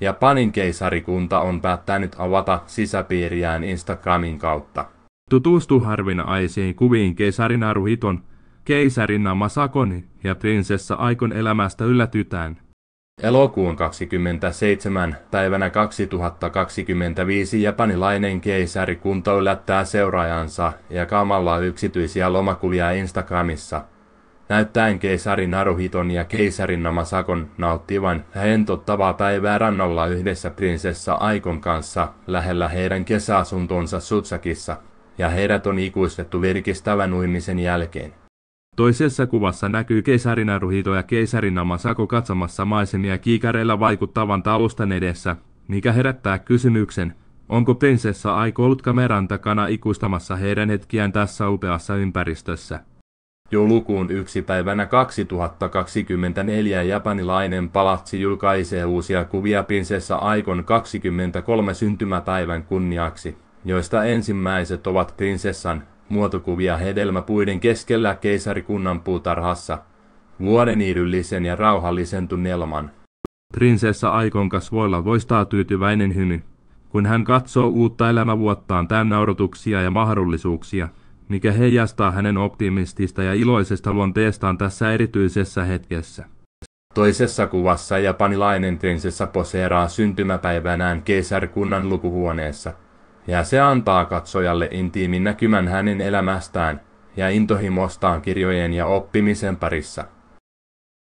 Japanin keisarikunta on päättänyt avata sisäpiiriään Instagramin kautta. Tutustu harvinaisiin kuviin keisari Naruhiton, keisarin Masakon ja prinsessa Aikon elämästä yllätytään. Elokuun 27. päivänä 2025 japanilainen keisarikunta yllättää seuraajansa jakamalla yksityisiä lomakuvia Instagramissa, näyttäen keisari Naruhiton ja keisarin Masakon nauttivan rentouttavaa päivää rannalla yhdessä prinsessa Aikon kanssa lähellä heidän kesäasuntonsa Sutsakissa, ja heidät on ikuistettu virkistävän uimisen jälkeen. Toisessa kuvassa näkyy keisari Naruhito ja keisari Masako katsomassa maisemia kiikareilla vaikuttavan talustan edessä, mikä herättää kysymyksen, onko prinsessa Aiko ollut kameran takana ikuistamassa heidän hetkiään tässä upeassa ympäristössä. Joulukuun 1. päivänä 2024 japanilainen palatsi julkaisee uusia kuvia prinsessa Aikon 23 syntymäpäivän kunniaksi, joista ensimmäiset ovat prinsessan muotokuvia hedelmäpuiden keskellä keisarikunnan puutarhassa, vuoden idyllisen ja rauhallisen tunnelman. Prinsessa Aikon kasvoilla loistaa tyytyväinen hymy, kun hän katsoo uutta elämävuottaan täynnä odotuksia ja mahdollisuuksia, mikä heijastaa hänen optimistista ja iloisesta luonteestaan tässä erityisessä hetkessä. Toisessa kuvassa japanilainen prinsessa poseeraa syntymäpäivänään keisarikunnan lukuhuoneessa, ja se antaa katsojalle intiimin näkymän hänen elämästään ja intohimostaan kirjojen ja oppimisen parissa.